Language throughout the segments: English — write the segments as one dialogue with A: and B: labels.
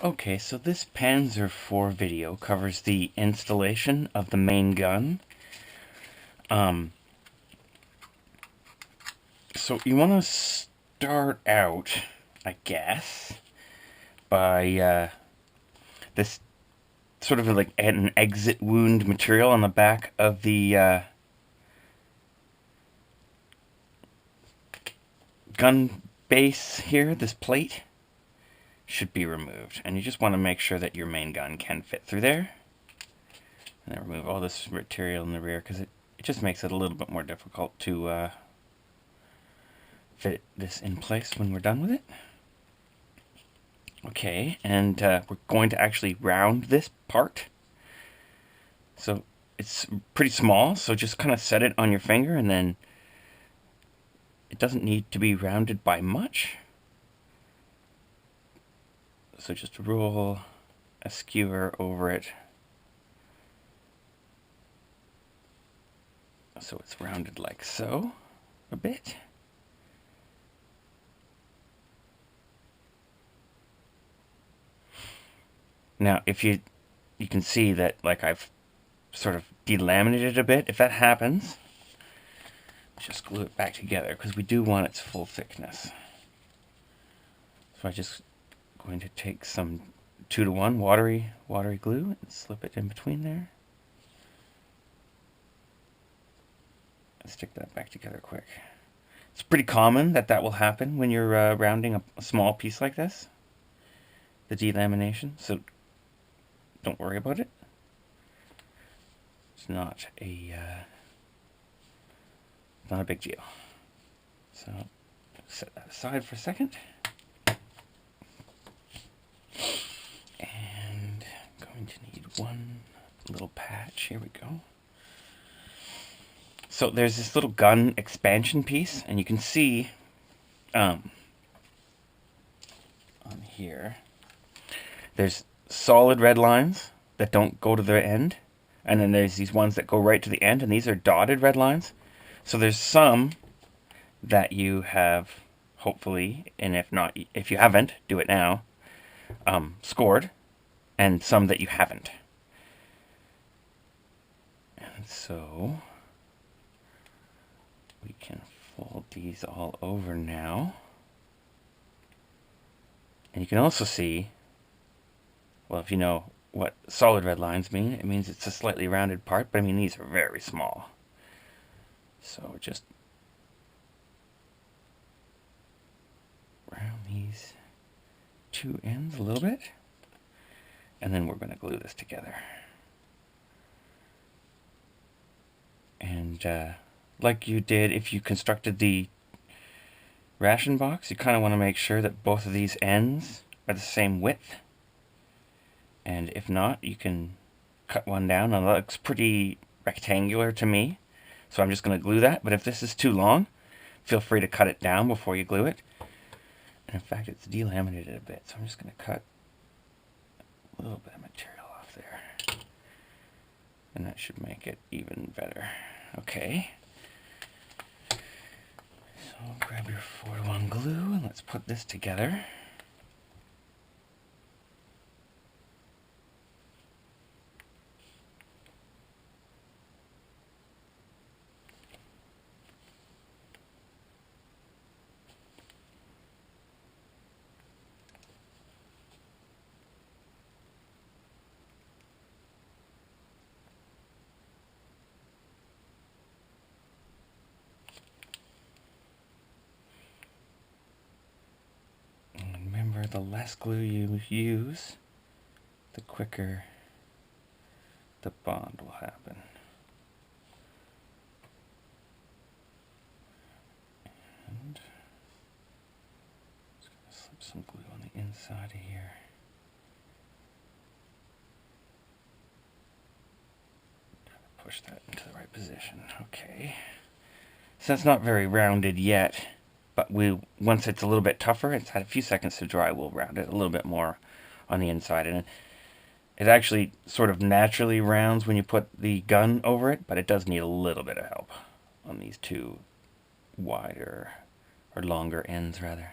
A: Okay, so this Panzer IV video covers the installation of the main gun. So you want to start out, I guess, by this sort of like an exit wound material on the back of the gun base here, this plate should be removed. And you just want to make sure that your main gun can fit through there. And then remove all this material in the rear, because it just makes it a little bit more difficult to fit this in place when we're done with it. Okay, and we're going to actually round this part. So it's pretty small, so just kind of set it on your finger, and then it doesn't need to be rounded by much. So just roll a skewer over it so it's rounded like so, a bit. Now, if you can see that, like, I've sort of delaminated a bit. If that happens, just glue it back together, because we do want its full thickness. So I'm just going to take some 2-to-1 watery glue and slip it in between there. And stick that back together quick. It's pretty common that will happen when you're rounding a small piece like this, the delamination, so don't worry about it. It's not a big deal. So set that aside for a second. And I'm going to need one little patch. Here we go. So there's this little gun expansion piece, and you can see on here, there's solid red lines that don't go to the end, and then there's these ones that go right to the end, and these are dotted red lines. So there's some that you have, hopefully, and if you haven't, do it now, scored, and some that you haven't. And so we can fold these all over now. And you can also see, well, if you know what solid red lines mean, it means it's a slightly rounded part, but I mean, these are very small. So just round these two ends a little bit, and then we're going to glue this together. And like you did if you constructed the ration box, you kind of want to make sure that both of these ends are the same width. And if not, you can cut one down. And it looks pretty rectangular to me, so I'm just going to glue that. But if this is too long, feel free to cut it down before you glue it. And in fact, it's delaminated a bit, so I'm just going to cut a little bit of material off there. And that should make it even better. Okay. So grab your 4-to-1 glue and let's put this together. The less glue you use, the quicker the bond will happen. And just going to slip some glue on the inside of here. Try to push that into the right position. Okay. So that's not very rounded yet. But once it's a little bit tougher, it's had a few seconds to dry, we'll round it a little bit more on the inside. And it actually sort of naturally rounds when you put the gun over it, but it does need a little bit of help on these two wider, or longer ends rather.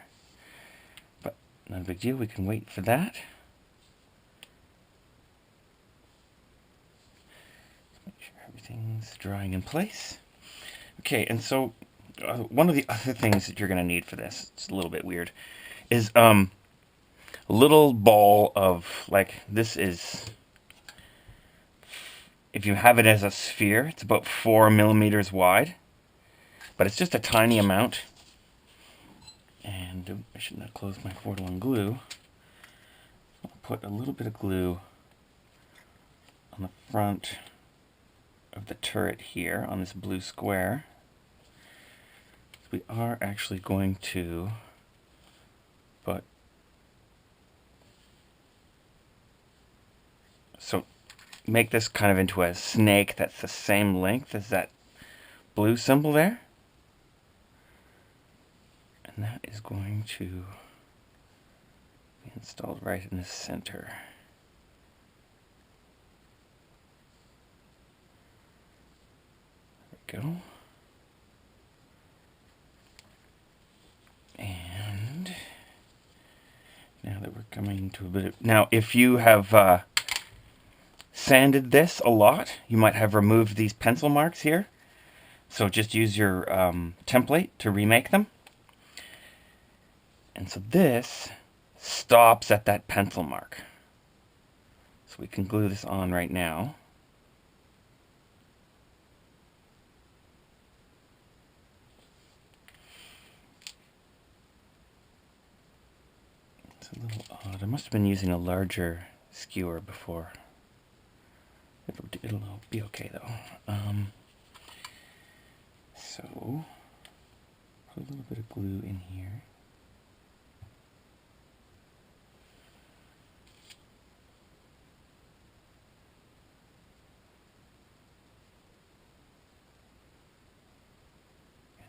A: But not a big deal, we can wait for that. everything's drying in place. Okay, and so one of the other things that you're going to need for this, it's a little bit weird, is a little ball of, like, this is, if you have it as a sphere, it's about 4 millimeters wide, but it's just a tiny amount. And I should not close my 4-to-1 glue. I'll put a little bit of glue on the front of the turret here on this blue square. We are actually going to put, so make this kind of into a snake that's the same length as that blue symbol there. And that is going to be installed right in the center. There we go. And now that we're coming to a bit of, now if you have sanded this a lot, you might have removed these pencil marks here. So just use your template to remake them. And so this stops at that pencil mark. So we can glue this on right now. It's a little odd. I must have been using a larger skewer before. It'll be okay though. So put a little bit of glue in here.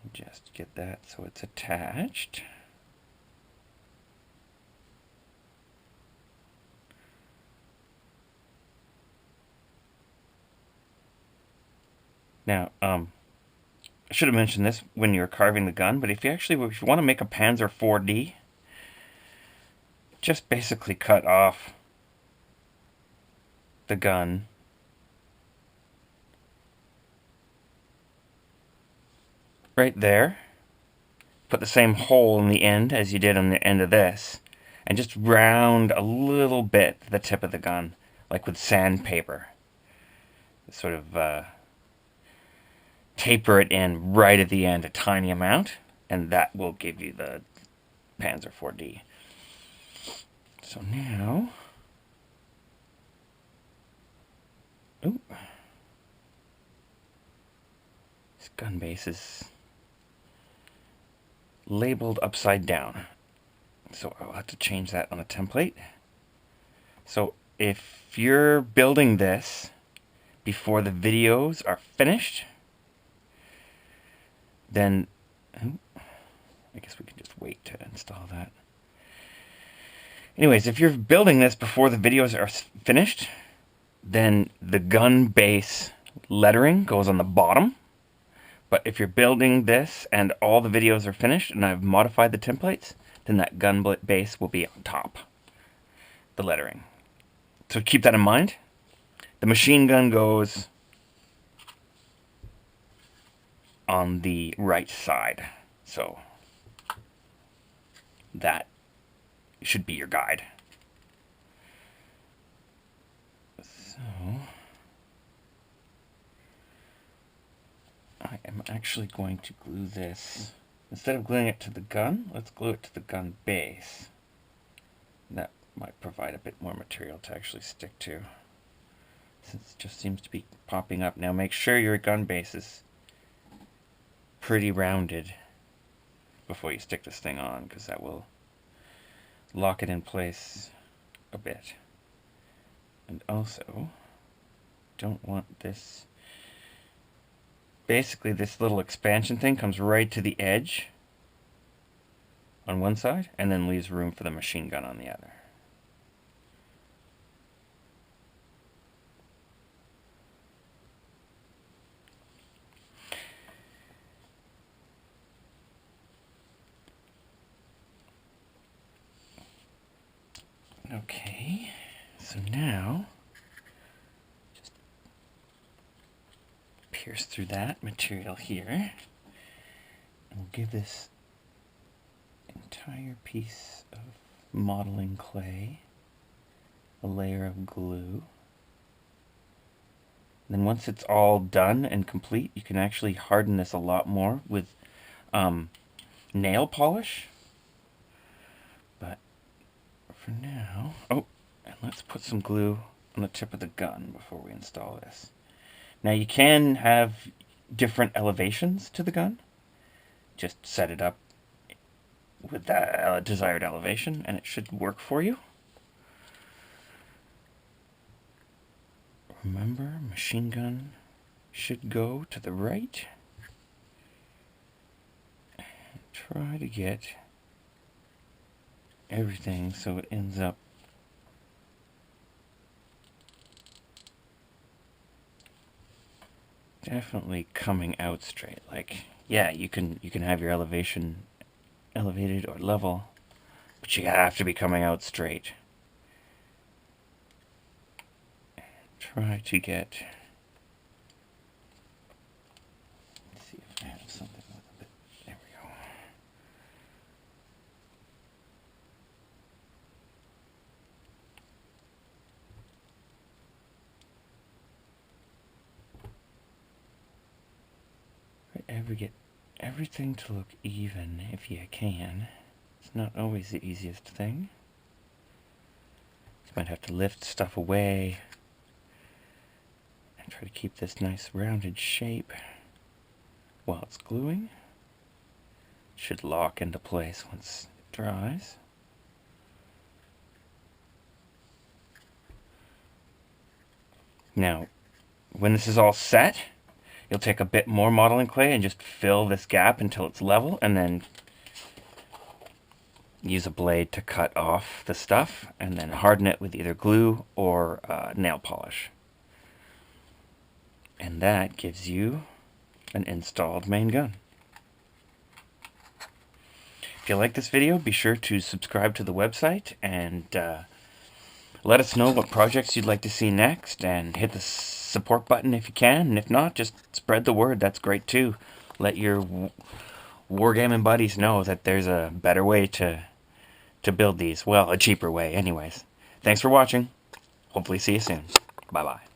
A: And just get that so it's attached. Now, I should have mentioned this when you're carving the gun, but if you want to make a Panzer IV, just basically cut off the gun right there. Put the same hole in the end as you did on the end of this, and just round a little bit the tip of the gun, like with sandpaper. Sort of taper it in right at the end, a tiny amount, and that will give you the Panzer IV. So now, ooh, this gun base is labeled upside down, so I'll have to change that on the template. So if you're building this before the videos are finished, then I guess we can just wait to install that. Anyways, if you're building this before the videos are finished, then the gun base lettering goes on the bottom. But if you're building this and all the videos are finished and I've modified the templates, then that gun base will be on top, the lettering. So keep that in mind. The machine gun goes on the right side. So that should be your guide. So I am actually going to glue this. Instead of gluing it to the gun, let's glue it to the gun base. That might provide a bit more material to actually stick to, since it just seems to be popping up. Now make sure your gun base is pretty rounded before you stick this thing on, because that will lock it in place a bit. And also, don't want this, basically this little expansion thing comes right to the edge on one side and then leaves room for the machine gun on the other. Okay, so now just pierce through that material here. And we'll give this entire piece of modeling clay a layer of glue. Then once it's all done and complete, you can actually harden this a lot more with nail polish. But for now, oh, and let's put some glue on the tip of the gun before we install this. Now you can have different elevations to the gun. Just set it up with that desired elevation and it should work for you. Remember, machine gun should go to the right. And try to get everything so it ends up definitely coming out straight. Like, yeah, you can have your elevation elevated or level, but you have to be coming out straight. Try to get, let's see if I have something with a bit, there we go. Get everything to look even if you can. It's not always the easiest thing. You might have to lift stuff away and try to keep this nice rounded shape while it's gluing. It should lock into place once it dries. Now, when this is all set, you'll take a bit more modeling clay and just fill this gap until it's level, and then use a blade to cut off the stuff, and then harden it with either glue or nail polish. And that gives you an installed main gun. If you like this video, be sure to subscribe to the website and let us know what projects you'd like to see next, and hit the support button if you can, and if not, just spread the word. That's great too. Let your wargaming buddies know that there's a better way to build these. Well, a cheaper way anyways. Thanks for watching. Hopefully see you soon. Bye-bye.